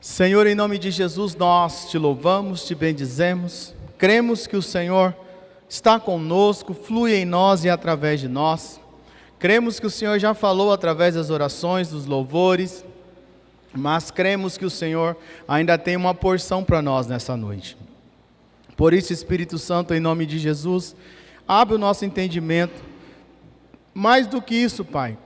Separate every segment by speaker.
Speaker 1: Senhor, em nome de Jesus, nós te louvamos, te bendizemos, cremos que o Senhor está conosco, flui em nós e através de nós, cremos que o Senhor já falou através das orações, dos louvores, mas cremos que o Senhor ainda tem uma porção para nós nessa noite. Por isso, Espírito Santo, em nome de Jesus, abre o nosso entendimento. Mais do que isso, Pai,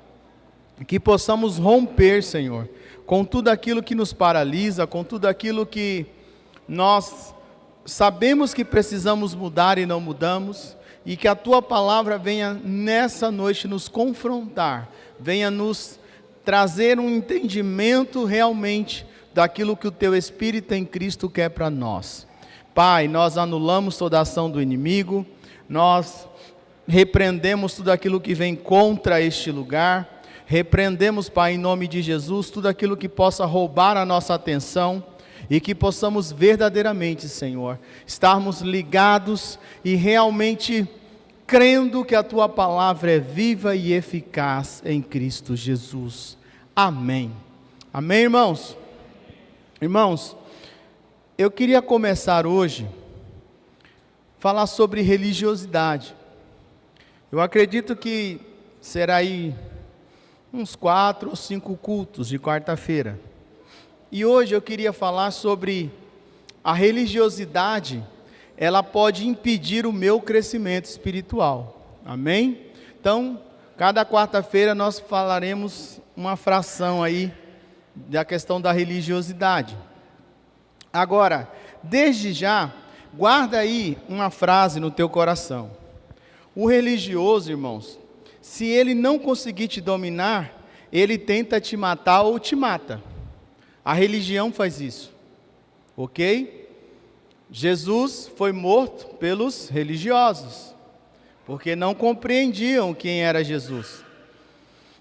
Speaker 1: que possamos romper, Senhor, com tudo aquilo que nos paralisa, com tudo aquilo que nós sabemos que precisamos mudar e não mudamos, e que a Tua palavra venha nessa noite nos confrontar, venha nos trazer um entendimento realmente daquilo que o Teu Espírito em Cristo quer para nós. Pai, nós anulamos toda a ação do inimigo, nós repreendemos tudo aquilo que vem contra este lugar, repreendemos, Pai, em nome de Jesus, tudo aquilo que possa roubar a nossa atenção e que possamos verdadeiramente, Senhor, estarmos ligados e realmente crendo que a Tua palavra é viva e eficaz em Cristo Jesus. Amém. Amém, irmãos? Irmãos, eu queria começar hoje falar sobre religiosidade. Eu acredito que será aí uns 4 ou 5 cultos de quarta-feira. E hoje eu queria falar sobre a religiosidade, ela pode impedir o meu crescimento espiritual. Amém? Então, cada quarta-feira nós falaremos uma fração aí da questão da religiosidade. Agora, desde já, guarda aí uma frase no teu coração. O religioso, irmãos, se ele não conseguir te dominar, ele tenta te matar ou te mata. A religião faz isso, ok? Jesus foi morto pelos religiosos, porque não compreendiam quem era Jesus.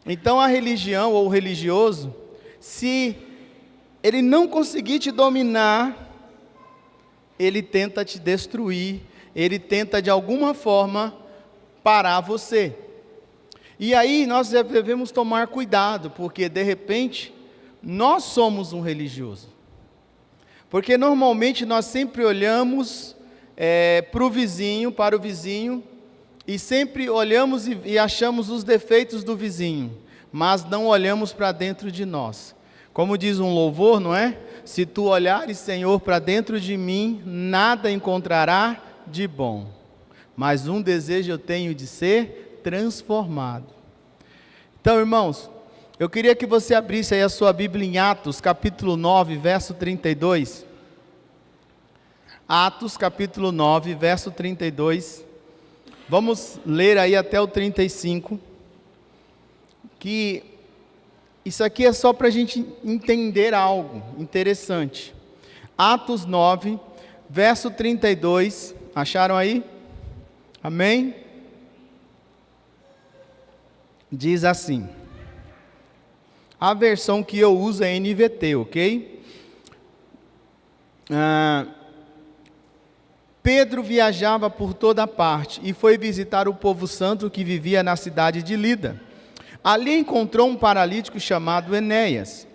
Speaker 1: Então a religião ou o religioso, se ele não conseguir te dominar, ele tenta te destruir, ele tenta de alguma forma parar você. E aí nós devemos tomar cuidado, porque de repente nós somos um religioso. Porque normalmente nós sempre olhamos para o vizinho, e sempre olhamos e achamos os defeitos do vizinho, mas não olhamos para dentro de nós. Como diz um louvor, não é? Se tu olhares, Senhor, para dentro de mim, nada encontrará de bom. Mas um desejo eu tenho de ser transformado. Então, irmãos, eu queria que você abrisse aí a sua Bíblia em Atos, capítulo 9, verso 32. Atos, capítulo 9, verso 32. Vamos ler aí até o 35. Que isso aqui é só para a gente entender algo interessante. Atos 9, verso 32. Acharam aí? Amém? Diz assim. A versão que eu uso é NVT, ok? Pedro viajava por toda parte e foi visitar o povo santo que vivia na cidade de Lida. Ali encontrou um paralítico chamado Enéas,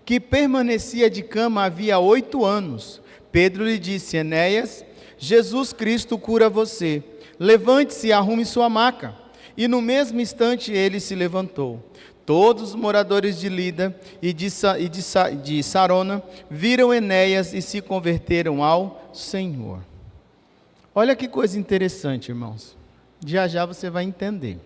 Speaker 1: que permanecia de cama havia 8 anos. Pedro lhe disse: Enéas, Jesus Cristo cura você. Levante-se e arrume sua maca. E no mesmo instante ele se levantou. Todos os moradores de Lida e de Sarona viram Enéas e se converteram ao Senhor. Olha que coisa interessante, irmãos. Já já você vai entender.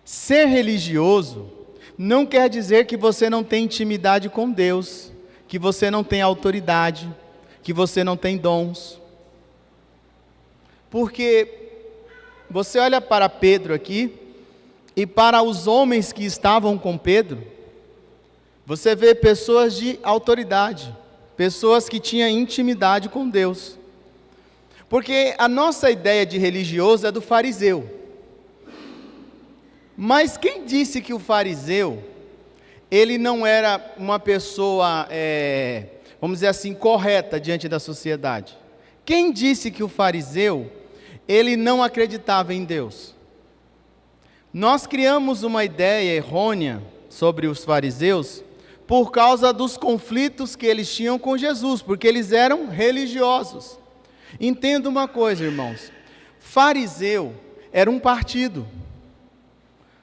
Speaker 1: Ser religioso não quer dizer que você não tem intimidade com Deus, que você não tem autoridade, que você não tem dons. Porque você olha para Pedro aqui, e para os homens que estavam com Pedro, você vê pessoas de autoridade, pessoas que tinham intimidade com Deus. Porque a nossa ideia de religioso é do fariseu. Mas quem disse que o fariseu, ele não era uma pessoa, vamos dizer assim, correta diante da sociedade? Quem disse que o fariseu, ele não acreditava em Deus? Nós criamos uma ideia errônea sobre os fariseus, por causa dos conflitos que eles tinham com Jesus, porque eles eram religiosos. Entenda uma coisa, irmãos, fariseu era um partido.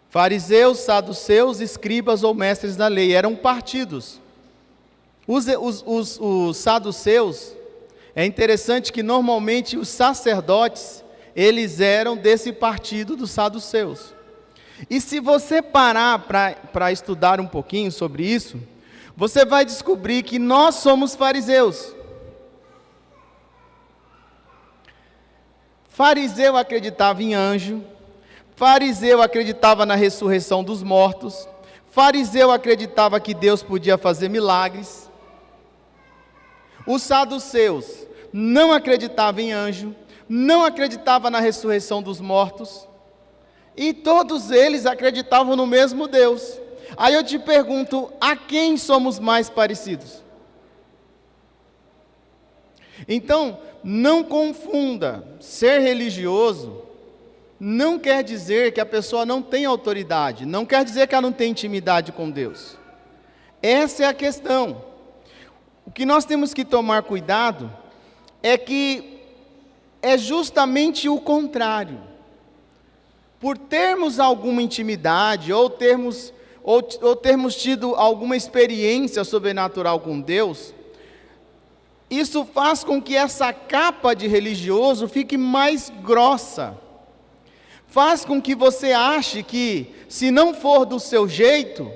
Speaker 1: Fariseus, saduceus, escribas ou mestres da lei, eram partidos. Os saduceus, é interessante que normalmente os sacerdotes, eles eram desse partido dos saduceus. E se você parar para estudar um pouquinho sobre isso, você vai descobrir que nós somos fariseus. Fariseu acreditava em anjo, fariseu acreditava na ressurreição dos mortos, fariseu acreditava que Deus podia fazer milagres. Os saduceus não acreditavam em anjo, não acreditavam na ressurreição dos mortos, e todos eles acreditavam no mesmo Deus. Aí eu te pergunto, a quem somos mais parecidos? Então, não confunda, ser religioso não quer dizer que a pessoa não tem autoridade, não quer dizer que ela não tem intimidade com Deus. Essa é a questão. O que nós temos que tomar cuidado é que é justamente o contrário. Por termos alguma intimidade, ou termos tido alguma experiência sobrenatural com Deus, isso faz com que essa capa de religioso fique mais grossa. Faz com que você ache que, se não for do seu jeito,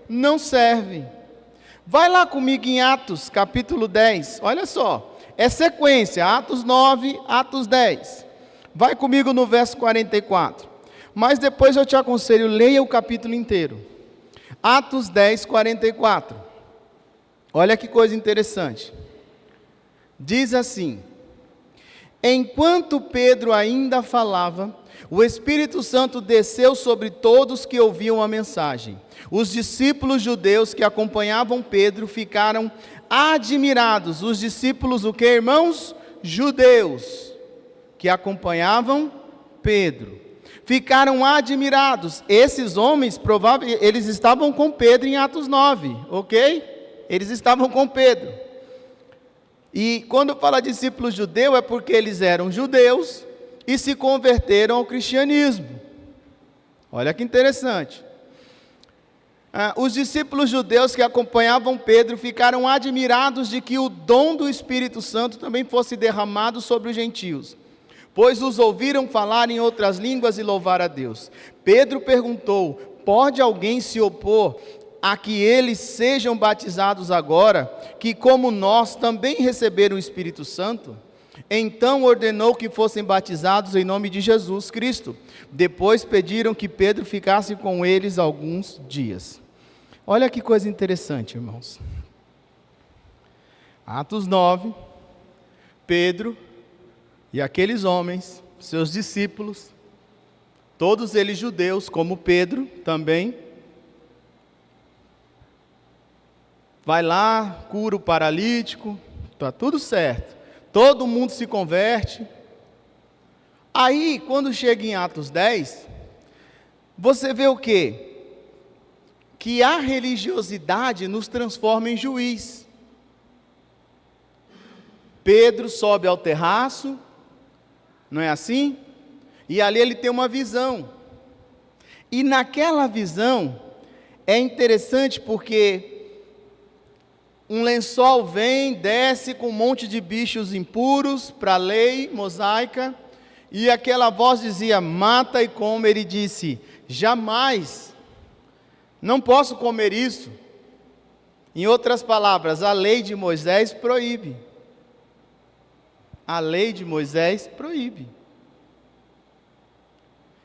Speaker 1: não serve. Vai lá comigo em Atos, capítulo 10, olha só, é sequência, Atos 9, Atos 10. Vai comigo no verso 44. Mas depois eu te aconselho, leia o capítulo inteiro. Atos 10, 44. Olha que coisa interessante. Diz assim: enquanto Pedro ainda falava, o Espírito Santo desceu sobre todos que ouviam a mensagem. Os discípulos judeus que acompanhavam Pedro ficaram admirados. Os discípulos, o que, irmãos? Judeus, que acompanhavam Pedro. Ficaram admirados. Esses homens, provavelmente, eles estavam com Pedro em Atos 9, ok? Eles estavam com Pedro. E quando fala discípulos judeus, é porque eles eram judeus e se converteram ao cristianismo. Olha que interessante. Os discípulos judeus que acompanhavam Pedro ficaram admirados de que o dom do Espírito Santo também fosse derramado sobre os gentios, pois os ouviram falar em outras línguas e louvar a Deus. Pedro perguntou: pode alguém se opor a que eles sejam batizados agora, que como nós também receberam o Espírito Santo? Então ordenou que fossem batizados em nome de Jesus Cristo. Depois pediram que Pedro ficasse com eles alguns dias. Olha que coisa interessante, irmãos. Atos 9, Pedro e aqueles homens, seus discípulos, todos eles judeus, como Pedro também, vai lá, cura o paralítico, está tudo certo. Todo mundo se converte. Aí, quando chega em Atos 10, você vê o quê? Que a religiosidade nos transforma em juiz. Pedro sobe ao terraço, não é assim? E ali ele tem uma visão. E naquela visão, é interessante porque um lençol vem, desce com um monte de bichos impuros para a lei mosaica, e aquela voz dizia: mata e come. Ele disse: jamais, não posso comer isso. Em outras palavras, a lei de Moisés proíbe. A lei de Moisés proíbe.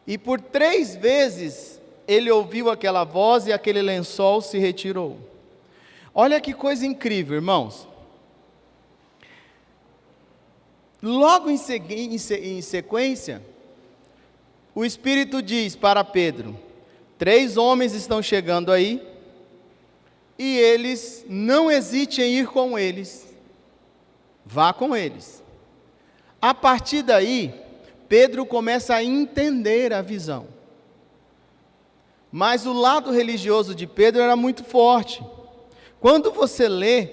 Speaker 1: E por 3 vezes ele ouviu aquela voz e aquele lençol se retirou. Olha que coisa incrível, irmãos. Logo em sequência, o Espírito diz para Pedro: 3 homens estão chegando aí, e eles, não hesite em ir com eles, vá com eles. A partir daí, Pedro começa a entender a visão. Mas o lado religioso de Pedro era muito forte. Quando você lê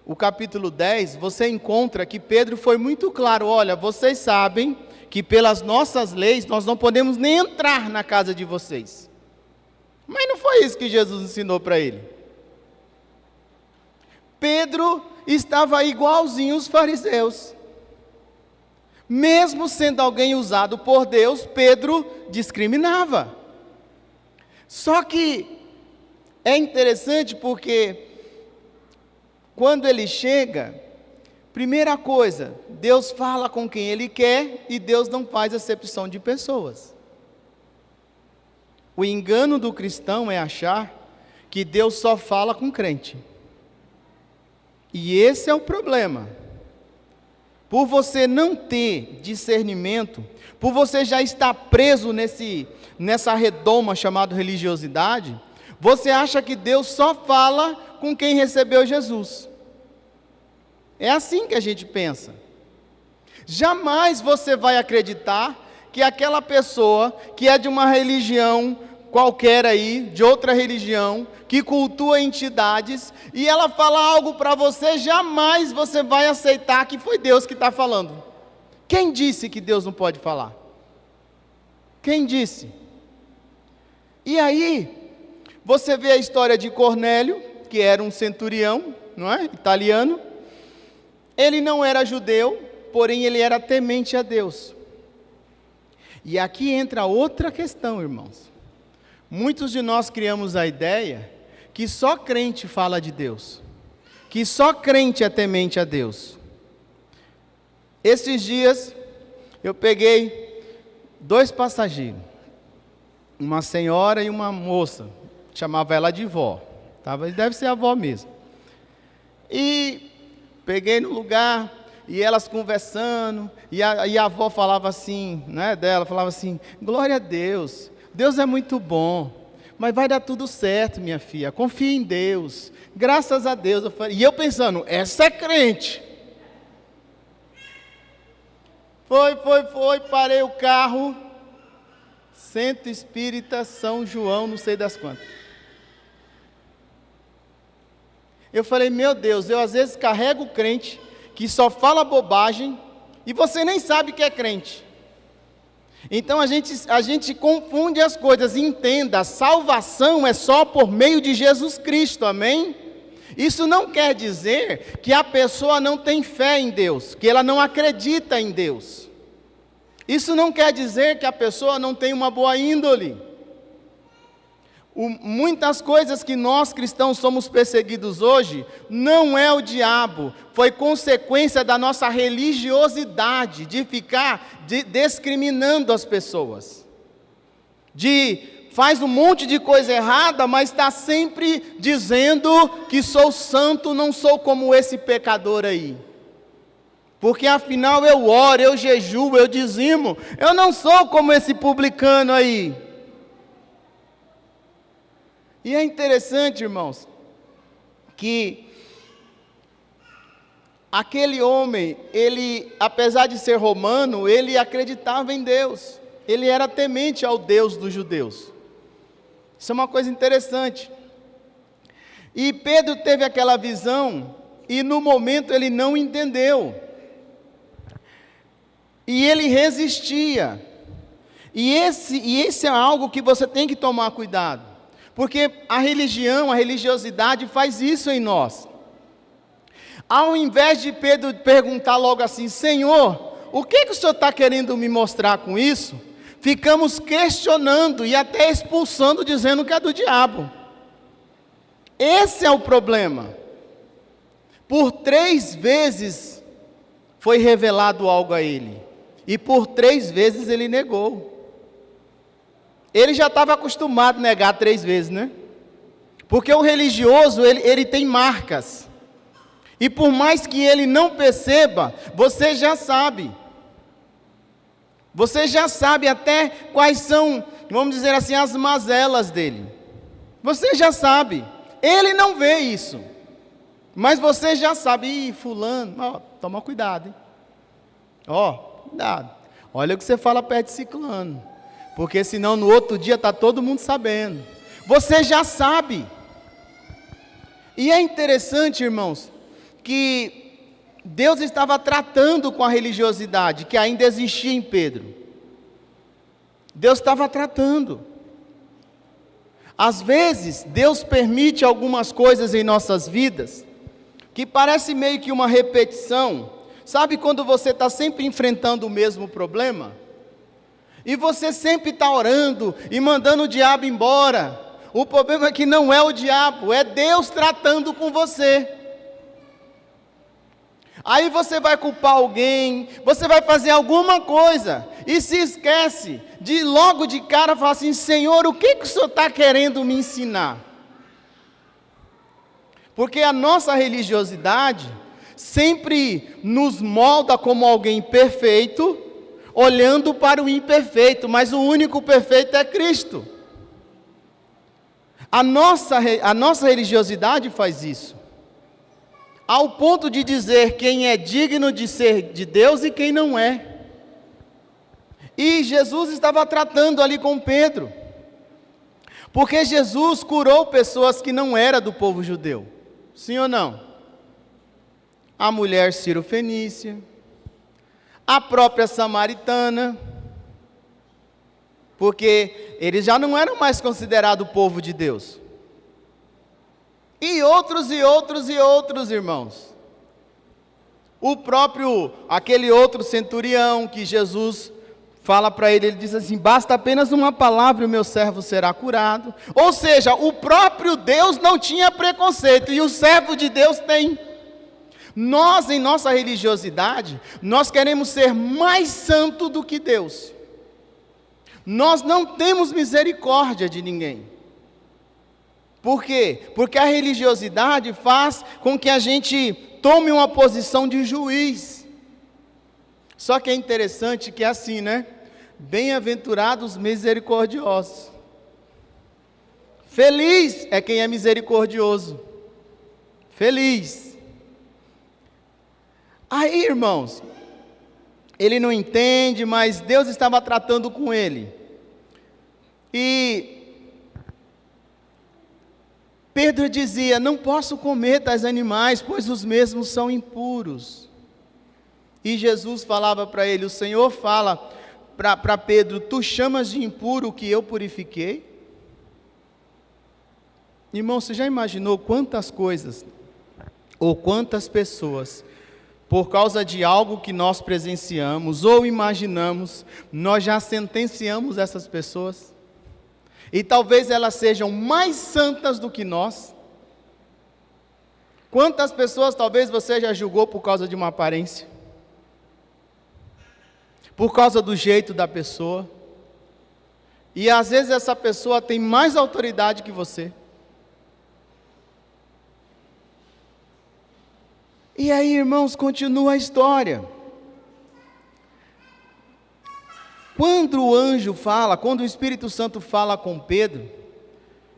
Speaker 1: o capítulo 10, você encontra que Pedro foi muito claro: olha, vocês sabem que pelas nossas leis nós não podemos nem entrar na casa de vocês. Mas não foi isso que Jesus ensinou para ele. Pedro estava igualzinho os fariseus. Mesmo sendo alguém usado por Deus, Pedro discriminava. Só que é interessante porque quando ele chega, primeira coisa, Deus fala com quem Ele quer e Deus não faz acepção de pessoas. O engano do cristão é achar que Deus só fala com crente. E esse é o problema. Por você não ter discernimento, por você já estar preso nessa redoma chamada religiosidade, você acha que Deus só fala com quem recebeu Jesus. É assim que a gente pensa. Jamais você vai acreditar que aquela pessoa que é de uma religião qualquer aí, de outra religião, que cultua entidades, e ela fala algo para você, jamais você vai aceitar que foi Deus que está falando. Quem disse que Deus não pode falar? Quem disse? E aí, você vê a história de Cornélio, que era um centurião, não é? Italiano. Ele não era judeu, porém ele era temente a Deus. E aqui entra outra questão, irmãos. Muitos de nós criamos a ideia que só crente fala de Deus, que só crente é temente a Deus. Esses dias, eu peguei 2 passageiros, uma senhora e uma moça, chamava ela de vó, deve ser a avó mesmo. E peguei no lugar, e elas conversando, e a avó falava assim, né, dela, falava assim: glória a Deus, Deus é muito bom, mas vai dar tudo certo, minha filha, confia em Deus, graças a Deus. E eu pensando, essa é crente. Foi, parei o carro, Centro Espírita São João, não sei das quantas. Eu falei, meu Deus, eu às vezes carrego o crente, que só fala bobagem, e você nem sabe que é crente. Então a gente confunde as coisas. Entenda, a salvação é só por meio de Jesus Cristo, amém? Isso não quer dizer que a pessoa não tem fé em Deus, que ela não acredita em Deus. Isso não quer dizer que a pessoa não tem uma boa índole. Muitas coisas que nós cristãos somos perseguidos hoje, não é o diabo, foi consequência da nossa religiosidade, de ficar discriminando as pessoas, faz um monte de coisa errada, mas está sempre dizendo que sou santo, não sou como esse pecador aí, porque afinal eu oro, eu jejuo, eu dizimo, eu não sou como esse publicano aí. E é interessante, irmãos, que aquele homem, ele, apesar de ser romano, ele acreditava em Deus. Ele era temente ao Deus dos judeus. Isso é uma coisa interessante. E Pedro teve aquela visão, e no momento ele não entendeu. E ele resistia. E esse é algo que você tem que tomar cuidado. Porque a religiosidade faz isso em nós. Ao invés de Pedro perguntar logo assim, Senhor, o que o Senhor está querendo me mostrar com isso? Ficamos questionando e até expulsando, dizendo que é do diabo. Esse é o problema. Por 3 vezes foi revelado algo a ele. E por 3 vezes ele negou. Ele já estava acostumado a negar 3 vezes, né? Porque o religioso, ele tem marcas. E por mais que ele não perceba, você já sabe. Você já sabe até quais são, vamos dizer assim, as mazelas dele. Você já sabe. Ele não vê isso. Mas você já sabe. Ih, fulano, toma cuidado, hein? Cuidado. Olha o que você fala perto de ciclano. Porque senão no outro dia está todo mundo sabendo. Você já sabe. E é interessante, irmãos, que Deus estava tratando com a religiosidade que ainda existia em Pedro. Deus estava tratando. Às vezes, Deus permite algumas coisas em nossas vidas, que parece meio que uma repetição. Sabe quando você está sempre enfrentando o mesmo problema? E você sempre está orando e mandando o diabo embora. O problema é que não é o diabo, é Deus tratando com você. Aí você vai culpar alguém, você vai fazer alguma coisa, e se esquece de logo de cara falar assim: Senhor, o que o Senhor está querendo me ensinar? Porque a nossa religiosidade sempre nos molda como alguém perfeito, olhando para o imperfeito, mas o único perfeito é Cristo. A nossa religiosidade faz isso, ao ponto de dizer quem é digno de ser de Deus e quem não é. E Jesus estava tratando ali com Pedro, porque Jesus curou pessoas que não eram do povo judeu, sim ou não? A mulher Ciro-fenícia, a própria samaritana, porque eles já não eram mais considerados o povo de Deus. E outros, irmãos. Aquele outro centurião que Jesus fala para ele diz assim: basta apenas uma palavra e o meu servo será curado. Ou seja, o próprio Deus não tinha preconceito, e o servo de Deus tem. Nós, em nossa religiosidade, nós queremos ser mais santo do que Deus. Nós não temos misericórdia de ninguém. Por quê? Porque a religiosidade faz com que a gente tome uma posição de juiz. Só que é interessante que é assim, né? Bem-aventurados misericordiosos. Feliz é quem é misericordioso. Feliz. Aí, irmãos, ele não entende, mas Deus estava tratando com ele. E Pedro dizia: não posso comer tais animais, pois os mesmos são impuros. E Jesus falava para ele, o Senhor fala para Pedro: tu chamas de impuro o que eu purifiquei? Irmão, você já imaginou quantas coisas, ou quantas pessoas, por causa de algo que nós presenciamos, ou imaginamos, nós já sentenciamos essas pessoas? E talvez elas sejam mais santas do que nós. Quantas pessoas talvez você já julgou por causa de uma aparência? Por causa do jeito da pessoa? E às vezes essa pessoa tem mais autoridade que você. E aí, irmãos, continua a história. Quando o Espírito Santo fala com Pedro,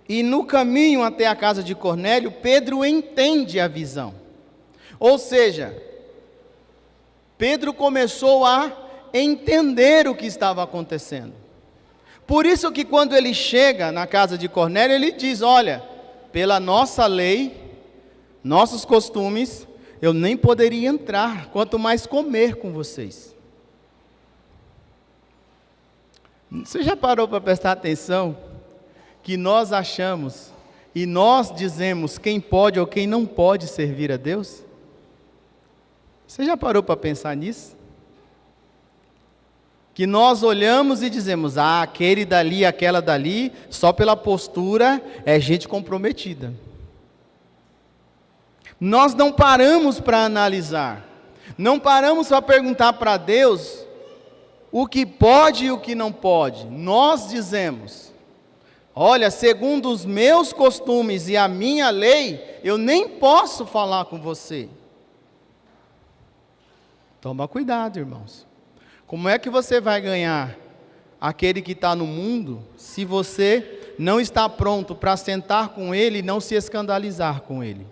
Speaker 1: e no caminho até a casa de Cornélio, Pedro entende a visão. Ou seja, Pedro começou a entender o que estava acontecendo. Por isso que quando ele chega na casa de Cornélio, ele diz: olha, pela nossa lei, nossos costumes, eu nem poderia entrar, quanto mais comer com vocês. Você já parou para prestar atenção que nós achamos e nós dizemos quem pode ou quem não pode servir a Deus? Você já parou para pensar nisso? Que nós olhamos e dizemos: aquele dali, aquela dali, só pela postura é gente comprometida. Nós não paramos para analisar, não paramos para perguntar para Deus o que pode e o que não pode. Nós dizemos: olha, segundo os meus costumes e a minha lei, eu nem posso falar com você. Toma cuidado, irmãos. Como é que você vai ganhar aquele que está no mundo, se você não está pronto para sentar com ele e não se escandalizar com ele?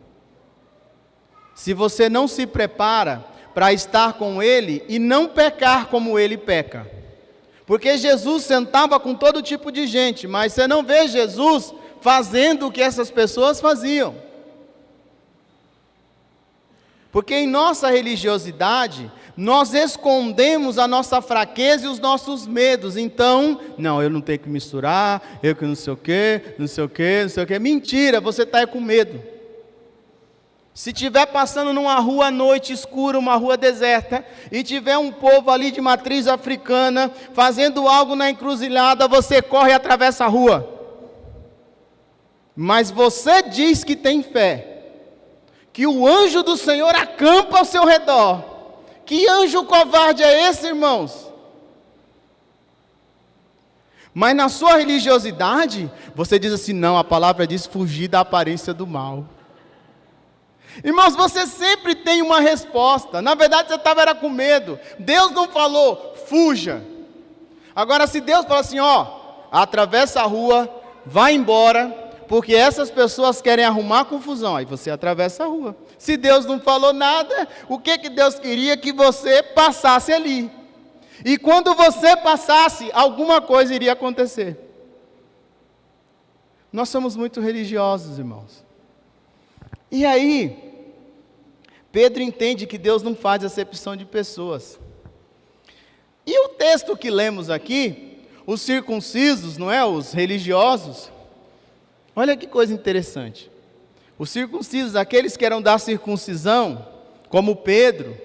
Speaker 1: Se você não se prepara para estar com ele e não pecar como ele peca. Porque Jesus sentava com todo tipo de gente, mas você não vê Jesus fazendo o que essas pessoas faziam. Porque em nossa religiosidade, nós escondemos a nossa fraqueza e os nossos medos. Então, não, eu não tenho que misturar, eu que não sei o quê, não sei o quê, não sei o quê. Mentira, você está com medo. Se estiver passando numa rua à noite escura, uma rua deserta, e tiver um povo ali de matriz africana, fazendo algo na encruzilhada, você corre e atravessa a rua. Mas você diz que tem fé, que o anjo do Senhor acampa ao seu redor. Que anjo covarde é esse, irmãos? Mas na sua religiosidade, você diz assim, não, a palavra diz fugir da aparência do mal. Irmãos, você sempre tem uma resposta. Na verdade, você estava com medo. Deus não falou, fuja. Agora, se Deus fala assim, atravessa a rua, vai embora, porque essas pessoas querem arrumar confusão, aí você atravessa a rua. Se Deus não falou nada, o que Deus queria? Que você passasse ali. E quando você passasse, alguma coisa iria acontecer. Nós somos muito religiosos, irmãos. E aí, Pedro entende que Deus não faz acepção de pessoas. E o texto que lemos aqui, os circuncisos, não é? Os religiosos. Olha que coisa interessante. Os circuncisos, aqueles que eram da circuncisão, como Pedro,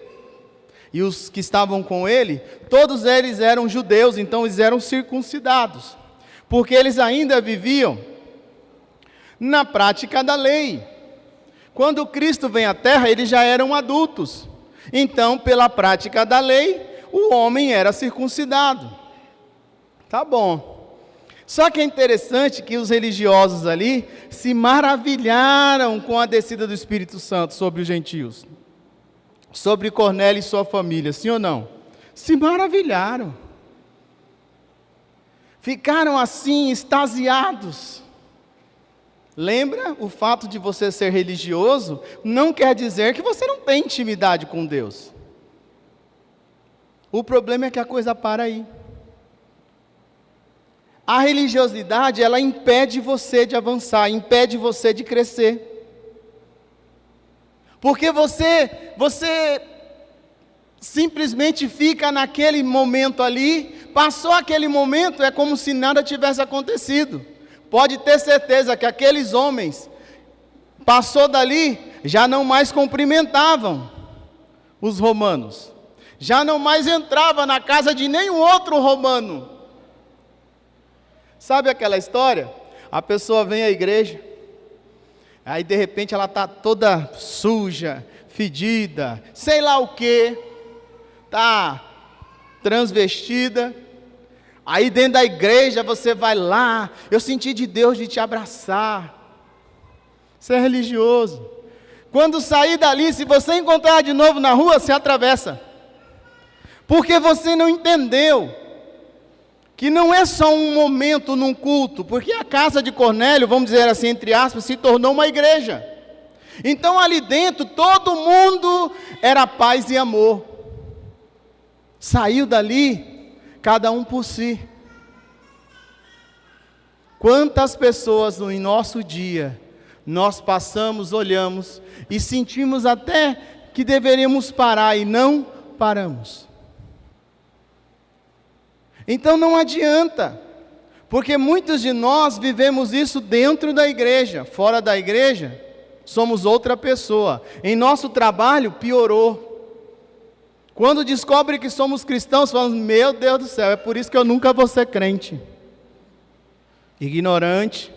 Speaker 1: e os que estavam com ele, todos eles eram judeus, então eles eram circuncidados, porque eles ainda viviam na prática da lei. Quando Cristo vem à terra, eles já eram adultos, então pela prática da lei, o homem era circuncidado. Tá bom. Só que é interessante que os religiosos ali se maravilharam com a descida do Espírito Santo sobre os gentios, sobre Cornélio e sua família, sim ou não? Se maravilharam, ficaram assim, extasiados. Lembra, o fato de você ser religioso não quer dizer que você não tem intimidade com Deus. O problema é que a coisa para aí. A religiosidade, ela impede você de avançar, impede você de crescer. Porque você simplesmente fica naquele momento ali, passou aquele momento, é como se nada tivesse acontecido. Pode ter certeza que aqueles homens, passou dali, já não mais cumprimentavam os romanos. Já não mais entrava na casa de nenhum outro romano. Sabe aquela história? A pessoa vem à igreja, aí de repente ela está toda suja, fedida, sei lá o que, está transvestida. Aí dentro da igreja você vai lá, eu senti de Deus de te abraçar. Você é religioso. Quando sair dali, se você encontrar de novo na rua, você atravessa. Porque você não entendeu que não é só um momento num culto, porque a casa de Cornélio, vamos dizer assim, entre aspas, se tornou uma igreja. Então ali dentro, todo mundo era paz e amor. Saiu dali, cada um por si. Quantas pessoas em nosso dia, nós passamos, olhamos, e sentimos até que deveríamos parar, e não paramos. Então não adianta, porque muitos de nós vivemos isso dentro da igreja, fora da igreja, somos outra pessoa. Em nosso trabalho, piorou. Quando descobre que somos cristãos, falamos, meu Deus do céu, é por isso que eu nunca vou ser crente. Ignorante,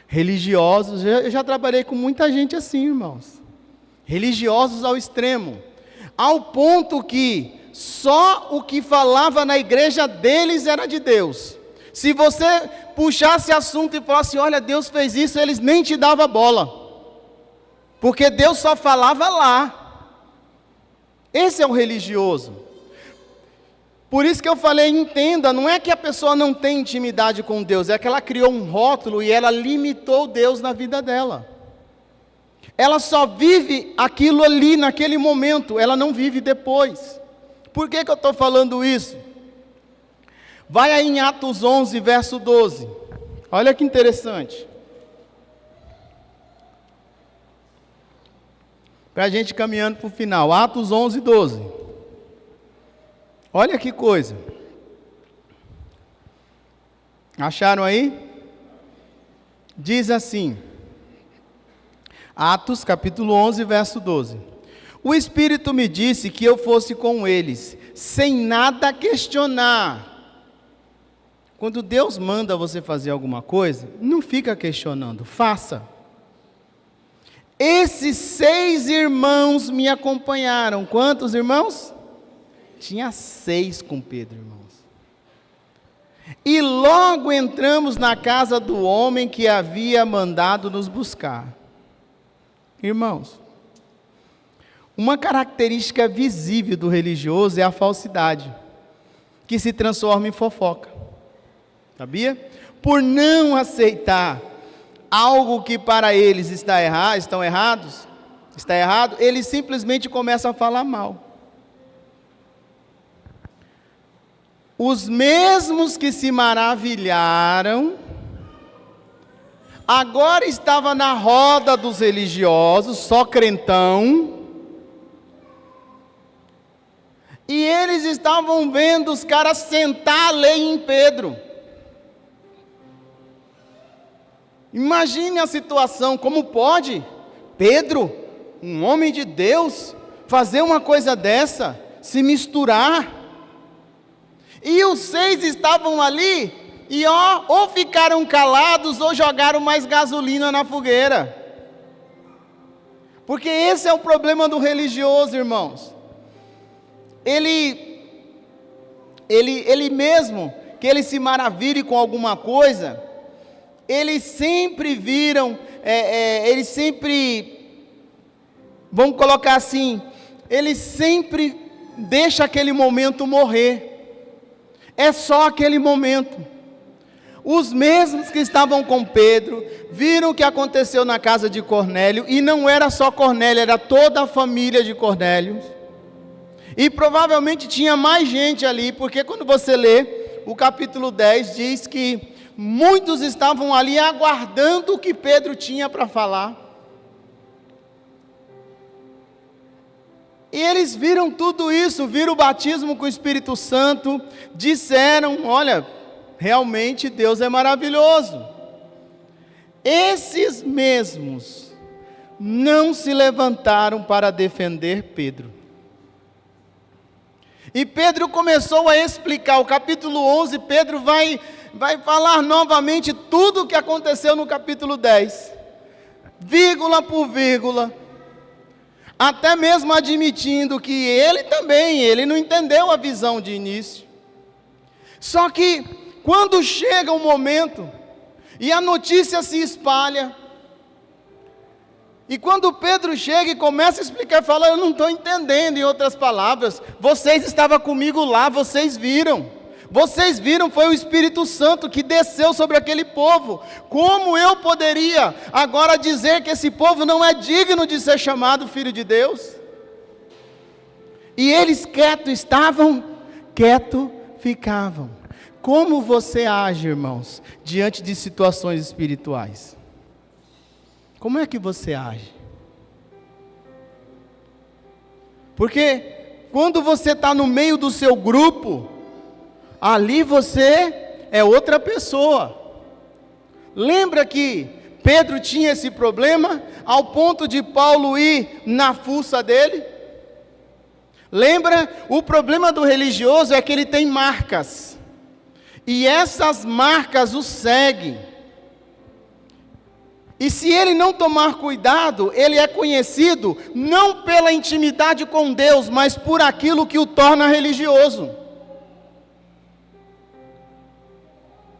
Speaker 1: religiosos, eu já trabalhei com muita gente assim, irmãos. Religiosos ao extremo, ao ponto que só o que falava na igreja deles era de Deus. Se você puxasse assunto e falasse, olha, Deus fez isso, eles nem te davam bola. Porque Deus só falava lá. Esse é o religioso. Por isso que eu falei, entenda, não é que a pessoa não tem intimidade com Deus, é que ela criou um rótulo e ela limitou Deus na vida dela. Ela só vive aquilo ali naquele momento, ela não vive depois. Por que eu estou falando isso? Vai aí em Atos 11, verso 12. Olha que interessante. para a gente caminhando para o final. Atos 11, 12. Olha que coisa. Acharam aí? Diz assim, Atos capítulo 11, verso 12. O Espírito me disse que eu fosse com eles, sem nada questionar. Quando Deus manda você fazer alguma coisa, não fica questionando, faça. Esses 6 irmãos me acompanharam. Quantos irmãos? Tinha 6 com Pedro, irmãos. E logo entramos na casa do homem que havia mandado nos buscar. Irmãos, uma característica visível do religioso é a falsidade, que se transforma em fofoca. Sabia? Por não aceitar algo que para eles está errado, eles simplesmente começam a falar mal. Os mesmos que se maravilharam, agora estava na roda dos religiosos, só crentão, e eles estavam vendo os caras sentar a lei em Pedro. Imagine a situação, como pode Pedro, um homem de Deus, fazer uma coisa dessa, se misturar? E os 6 estavam ali, e ou ficaram calados, ou jogaram mais gasolina na fogueira. Porque esse é o problema do religioso, irmãos. Ele mesmo, que ele se maravilhe com alguma coisa, eles sempre viram, vamos colocar assim, eles sempre deixam aquele momento morrer. É só aquele momento. Os mesmos que estavam com Pedro, viram o que aconteceu na casa de Cornélio, e não era só Cornélio, era toda a família de Cornélio. E provavelmente tinha mais gente ali, porque quando você lê o capítulo 10, diz que muitos estavam ali aguardando o que Pedro tinha para falar. E eles viram tudo isso, viram o batismo com o Espírito Santo, disseram, olha, realmente Deus é maravilhoso. Esses mesmos não se levantaram para defender Pedro. E Pedro começou a explicar, o capítulo 11, Pedro vai falar novamente tudo o que aconteceu no capítulo 10, vírgula por vírgula, até mesmo admitindo que ele não entendeu a visão de início. Só que, quando chega o momento, e a notícia se espalha, e quando Pedro chega e começa a explicar, fala, eu não estou entendendo, em outras palavras, vocês estavam comigo lá, vocês viram, foi o Espírito Santo que desceu sobre aquele povo. Como eu poderia agora dizer que esse povo não é digno de ser chamado filho de Deus? E eles quietos estavam, quietos ficavam. Como você age, irmãos, diante de situações espirituais? Como é que você age? Porque quando você está no meio do seu grupo, ali você é outra pessoa. Lembra que Pedro tinha esse problema, ao ponto de Paulo ir na fuça dele? Lembra? O problema do religioso é que ele tem marcas, e essas marcas o seguem. E se ele não tomar cuidado, ele é conhecido não pela intimidade com Deus, mas por aquilo que o torna religioso.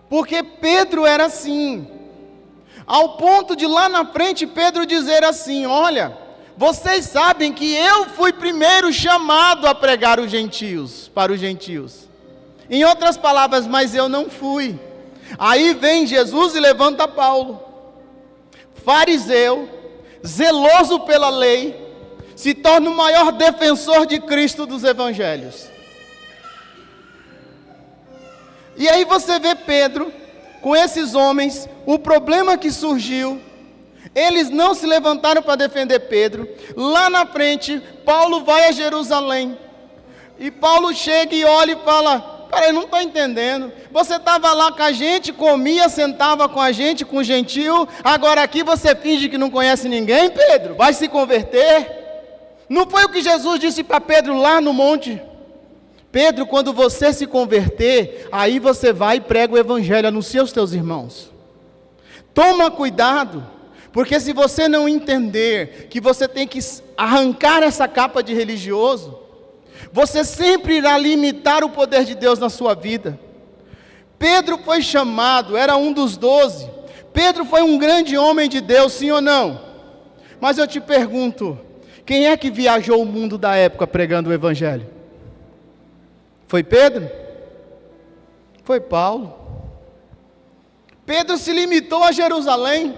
Speaker 1: Porque Pedro era assim, ao ponto de lá na frente Pedro dizer assim, olha, vocês sabem que eu fui primeiro chamado a pregar os gentios, para os gentios. Em outras palavras, mas eu não fui. Aí vem Jesus e levanta Paulo, fariseu, zeloso pela lei, se torna o maior defensor de Cristo dos evangelhos. E aí você vê Pedro, com esses homens, o problema que surgiu, Eles não se levantaram para defender Pedro. Lá na frente, Paulo vai a Jerusalém. E Paulo chega e olha e fala: peraí, não estou entendendo. Você estava lá com a gente, comia, sentava com a gente, com o gentil. Agora aqui você finge que não conhece ninguém, Pedro? Vai se converter? Não foi o que Jesus disse para Pedro lá no monte? Pedro, quando você se converter, aí você vai e prega o evangelho, anuncia aos teus irmãos. Toma cuidado, porque se você não entender que você tem que arrancar essa capa de religioso, você sempre irá limitar o poder de Deus na sua vida. Pedro foi chamado, era um dos 12. Pedro foi um grande homem de Deus, sim ou não? Mas eu te pergunto, quem é que viajou o mundo da época pregando o evangelho? Foi Pedro? Foi Paulo. Pedro se limitou a Jerusalém.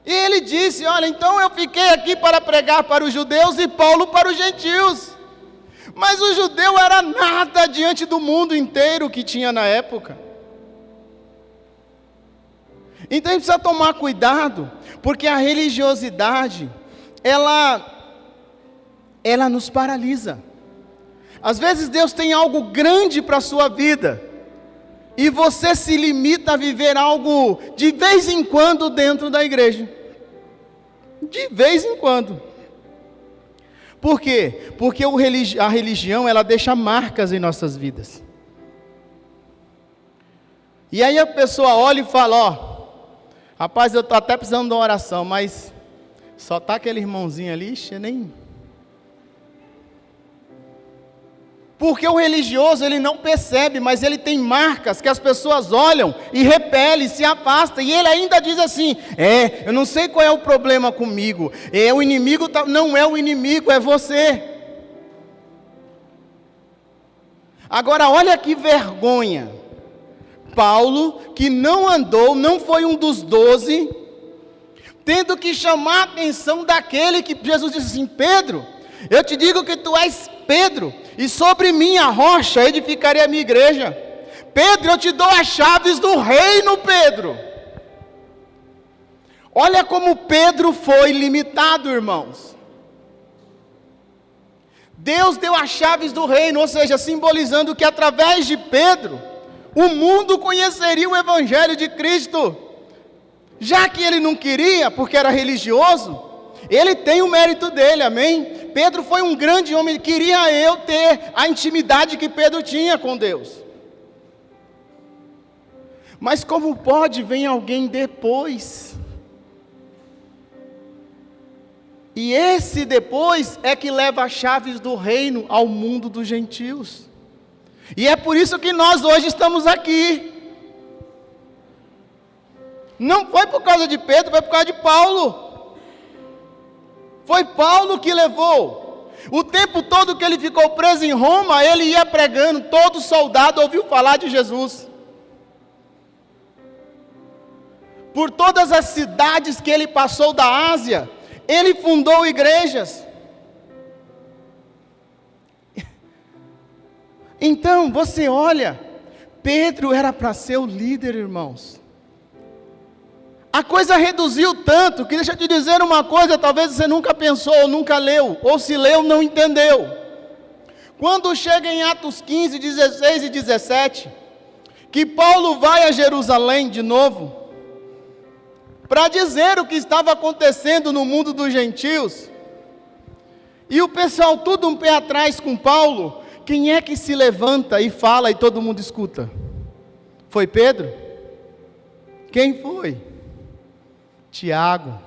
Speaker 1: E ele disse: olha, então eu fiquei aqui para pregar para os judeus e Paulo para os gentios. Mas o judeu era nada diante do mundo inteiro que tinha na época. Então a gente precisa tomar cuidado, porque a religiosidade, ela nos paralisa. Às vezes Deus tem algo grande para a sua vida, e você se limita a viver algo de vez em quando dentro da igreja. De vez em quando. Por quê? Porque a religião, ela deixa marcas em nossas vidas. E aí a pessoa olha e fala: ó, rapaz, eu estou até precisando de uma oração, mas só está aquele irmãozinho ali, nem... Porque o religioso, ele não percebe, mas ele tem marcas que as pessoas olham e repelem, se afastam. E ele ainda diz assim: eu não sei qual é o problema comigo. O inimigo não é o inimigo, é você. Agora olha que vergonha. Paulo, que não andou, não foi um dos 12, tendo que chamar a atenção daquele que Jesus disse assim: Pedro, eu te digo que tu és Pedro, e sobre minha rocha edificarei a minha igreja. Pedro, eu te dou as chaves do reino, Pedro. Olha como Pedro foi limitado, irmãos. Deus deu as chaves do reino, ou seja, simbolizando que através de Pedro, o mundo conheceria o evangelho de Cristo. Já que ele não queria, porque era religioso, ele tem o mérito dele, amém? Pedro foi um grande homem, queria eu ter a intimidade que Pedro tinha com Deus. Mas como pode vir alguém depois? E esse depois é que leva as chaves do reino ao mundo dos gentios. E é por isso que nós hoje estamos aqui. Não foi por causa de Pedro, foi por causa de Paulo. Foi Paulo que levou. O tempo todo que ele ficou preso em Roma, ele ia pregando, todo soldado ouviu falar de Jesus. Por todas as cidades que ele passou da Ásia, ele fundou igrejas. Então, você olha, Pedro era para ser o líder, irmãos. A coisa reduziu tanto, que deixa eu te dizer uma coisa, talvez você nunca pensou, ou nunca leu, ou se leu, não entendeu. Quando chega em Atos 15, 16 e 17, que Paulo vai a Jerusalém de novo, para dizer o que estava acontecendo no mundo dos gentios, e o pessoal tudo um pé atrás com Paulo, quem é que se levanta e fala e todo mundo escuta? Foi Pedro? Quem foi? Tiago.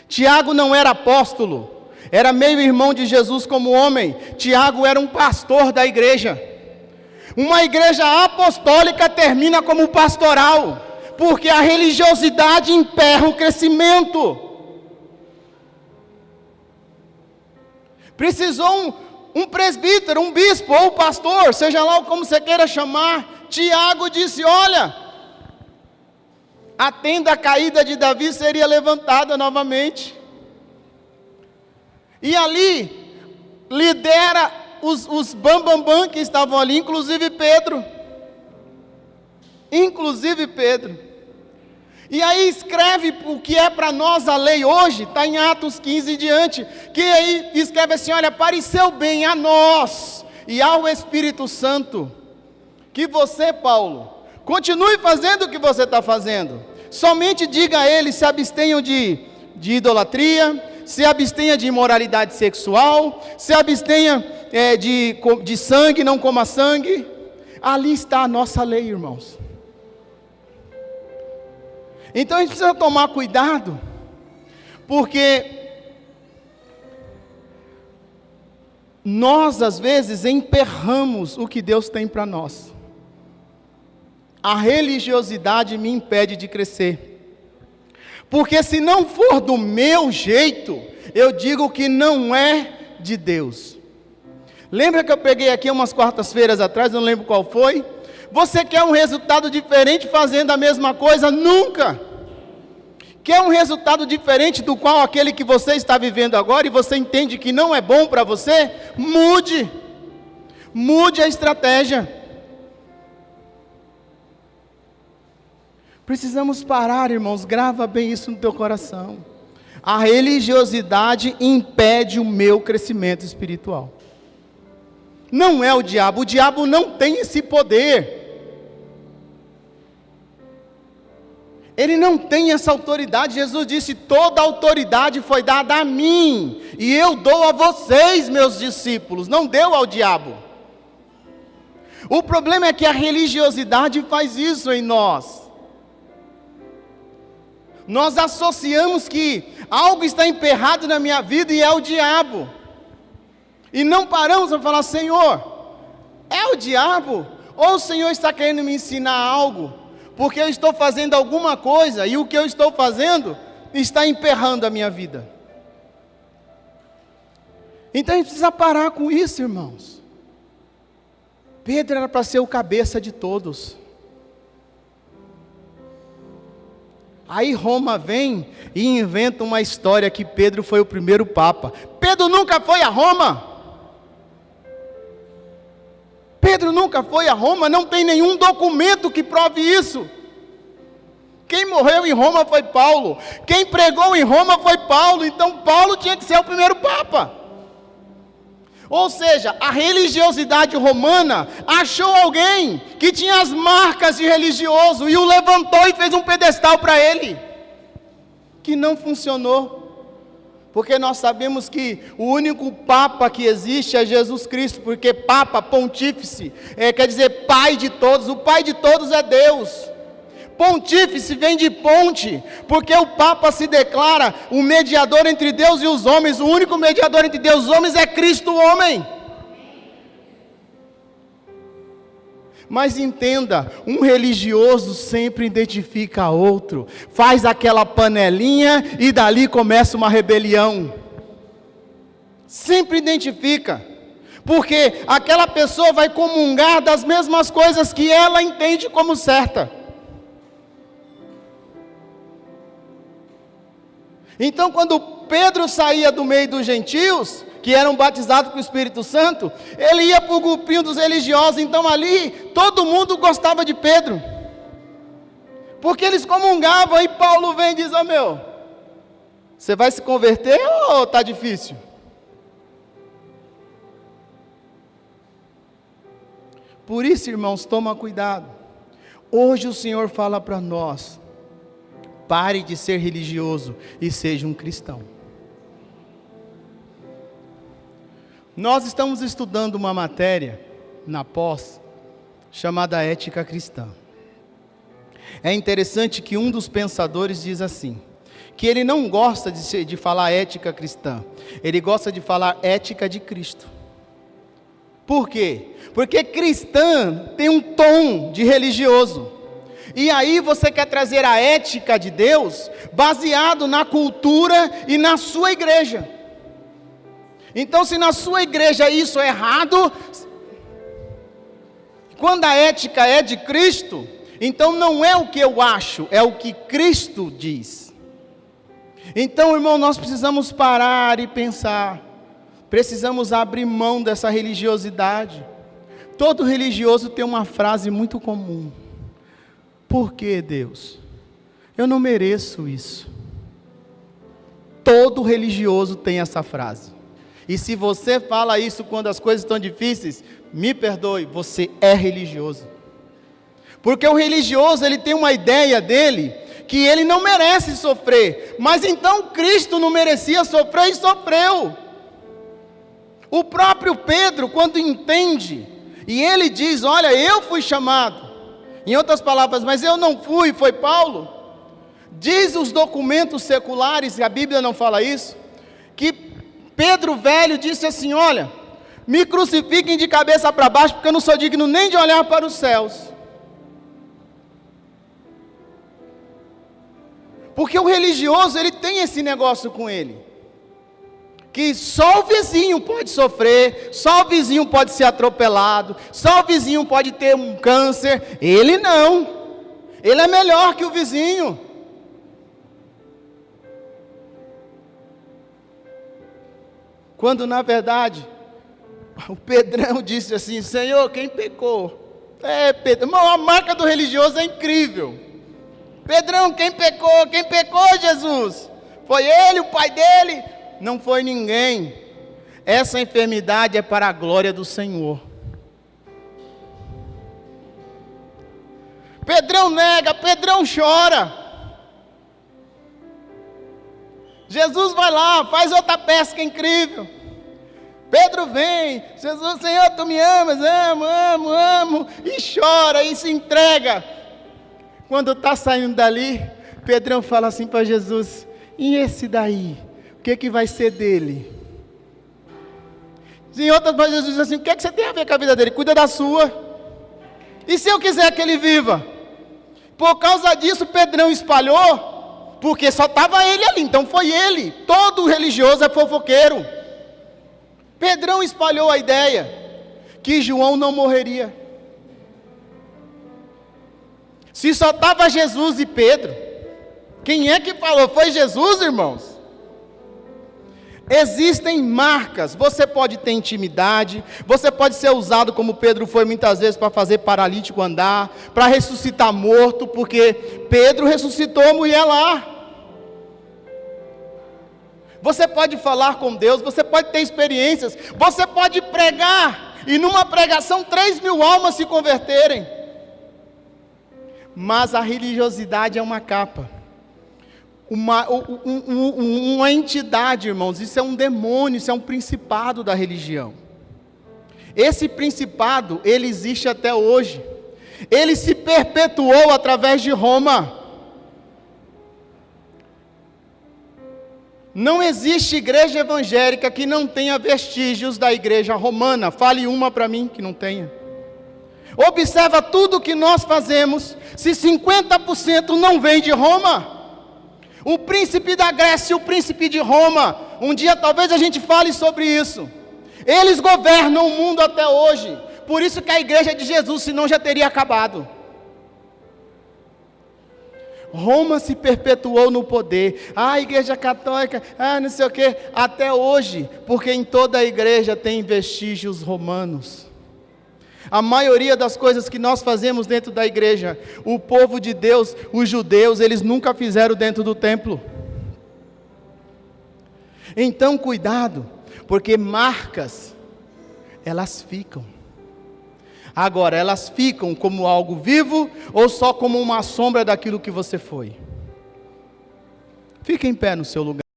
Speaker 1: Tiago não era apóstolo, era meio irmão de Jesus como homem. Tiago era um pastor da igreja. Uma igreja apostólica termina como pastoral, porque a religiosidade emperra o crescimento. Precisou um presbítero, um bispo ou pastor, seja lá como você queira chamar. Tiago disse: olha, a tenda caída de Davi seria levantada novamente. E ali, lidera os bambambam que estavam ali, inclusive Pedro. E aí escreve o que é para nós a lei hoje, está em Atos 15 e diante, que aí escreve assim: olha, pareceu bem a nós e ao Espírito Santo, que você, Paulo, continue fazendo o que você está fazendo, somente diga a eles: se abstenham de idolatria, se abstenha de imoralidade sexual, se abstenha de sangue, não coma sangue. Ali está a nossa lei, irmãos. Então a gente precisa tomar cuidado, porque nós às vezes emperramos o que Deus tem para nós. A religiosidade me impede de crescer, porque se não for do meu jeito, eu digo que não é de Deus. Lembra que eu peguei aqui umas quartas-feiras atrás, não lembro qual foi? Você quer um resultado diferente fazendo a mesma coisa? Nunca! Quer um resultado diferente do qual aquele que você está vivendo agora e você entende que não é bom para você? Mude! Mude a estratégia. Precisamos parar, irmãos, grava bem isso no teu coração. A religiosidade impede o meu crescimento espiritual. Não é o diabo não tem esse poder. Ele não tem essa autoridade. Jesus disse: toda autoridade foi dada a mim, e eu dou a vocês, meus discípulos. Não deu ao diabo. O problema é que a religiosidade faz isso em nós. Nós associamos que algo está emperrado na minha vida e é o diabo. E não paramos para falar: Senhor, é o diabo? Ou o Senhor está querendo me ensinar algo? Porque eu estou fazendo alguma coisa e o que eu estou fazendo está emperrando a minha vida. Então a gente precisa parar com isso, irmãos. Pedro era para ser o cabeça de todos. Aí Roma vem e inventa uma história que Pedro foi o primeiro papa. Pedro nunca foi a Roma. Pedro nunca foi a Roma, não tem nenhum documento que prove isso. Quem morreu em Roma foi Paulo. Quem pregou em Roma foi Paulo. Então Paulo tinha que ser o primeiro papa. Ou seja, a religiosidade romana achou alguém que tinha as marcas de religioso e o levantou e fez um pedestal para ele, que não funcionou. Porque nós sabemos que o único Papa que existe é Jesus Cristo, porque Papa, pontífice, quer dizer pai de todos, o pai de todos é Deus. Pontífice vem de ponte, porque o Papa se declara o mediador entre Deus e os homens, o único mediador entre Deus e os homens é Cristo, o homem. Mas entenda, um religioso sempre identifica outro, faz aquela panelinha e dali começa uma rebelião. Sempre identifica, porque aquela pessoa vai comungar das mesmas coisas que ela entende como certa. Então quando Pedro saía do meio dos gentios, que eram batizados com o Espírito Santo, ele ia para o grupinho dos religiosos. Então ali, todo mundo gostava de Pedro, porque eles comungavam. Aí Paulo vem e diz: ó meu, você vai se converter ou está difícil? Por isso, irmãos, toma cuidado. Hoje o Senhor fala para nós: pare de ser religioso e seja um cristão. Nós estamos estudando uma matéria na pós, chamada ética cristã. É interessante que um dos pensadores diz assim, que ele não gosta de falar ética cristã, ele gosta de falar ética de Cristo. Por quê? Porque cristã tem um tom de religioso. E aí você quer trazer a ética de Deus baseado na cultura e na sua igreja. Então, se na sua igreja isso é errado, quando a ética é de Cristo, então não é o que eu acho, é o que Cristo diz. Então, irmão, nós precisamos parar e pensar, precisamos abrir mão dessa religiosidade. Todo religioso tem uma frase muito comum: por que Deus? eu não mereço isso. Todo religioso tem essa frase. E se você fala isso quando as coisas estão difíceis, me perdoe, você é religioso. Porque o religioso, ele tem uma ideia dele, que ele não merece sofrer. Mas então Cristo não merecia sofrer e sofreu. O próprio Pedro, quando entende, e ele diz, olha, eu fui chamado. Em outras palavras, mas eu não fui, foi Paulo. Diz os documentos seculares, e a Bíblia não fala isso, que Pedro velho disse assim, olha, me crucifiquem de cabeça para baixo, porque eu não sou digno nem de olhar para os céus. Porque o religioso, ele tem esse negócio com ele, que só o vizinho pode sofrer, só o vizinho pode ser atropelado, só o vizinho pode ter um câncer, ele não, ele é melhor que o vizinho. Quando na verdade, o Pedrão disse assim, Senhor, quem pecou? Pedro, irmão, a marca do religioso é incrível. Pedrão, quem pecou? Quem pecou, Jesus? Foi ele, o pai dele? Não foi ninguém. Essa enfermidade é para a glória do Senhor. Pedrão nega, Pedrão chora. Jesus vai lá, faz outra pesca incrível. Pedro vem, Jesus, Senhor, tu me amas, amo, e chora, e se entrega. Quando está saindo dali, Pedrão fala assim para Jesus, e esse daí? O que vai ser dele? Em outras palavras, Jesus diz assim, o que você tem a ver com a vida dele? Cuida da sua. E se eu quiser que ele viva? Por causa disso, Pedrão espalhou, porque só estava ele ali, então foi ele. Todo religioso é fofoqueiro. Pedrão espalhou a ideia que João não morreria. Se só estava Jesus e Pedro, quem é que falou? Foi Jesus, irmãos? Existem marcas, você pode ter intimidade, você pode ser usado como Pedro foi muitas vezes para fazer paralítico andar, para ressuscitar morto, porque Pedro ressuscitou a mulher lá. Você pode falar com Deus, você pode ter experiências, você pode pregar, e numa pregação 3.000 almas se converterem. Mas a religiosidade é uma capa. Uma entidade, irmãos, isso é um demônio, isso é um principado da religião. Esse principado, ele existe até hoje. Ele se perpetuou através de Roma. Não existe igreja evangélica que não tenha vestígios da igreja romana. Fale uma para mim que não tenha. Observa tudo que nós fazemos, se 50% não vem de Roma. O príncipe da Grécia e o príncipe de Roma, um dia talvez a gente fale sobre isso. Eles governam o mundo até hoje. Por isso que a igreja é de Jesus, senão já teria acabado. Roma se perpetuou no poder. A igreja católica, não sei o que, até hoje, porque em toda a igreja tem vestígios romanos. A maioria das coisas que nós fazemos dentro da igreja, o povo de Deus, os judeus, eles nunca fizeram dentro do templo. Então cuidado, porque marcas, elas ficam. Agora, elas ficam como algo vivo ou só como uma sombra daquilo que você foi? Fique em pé no seu lugar.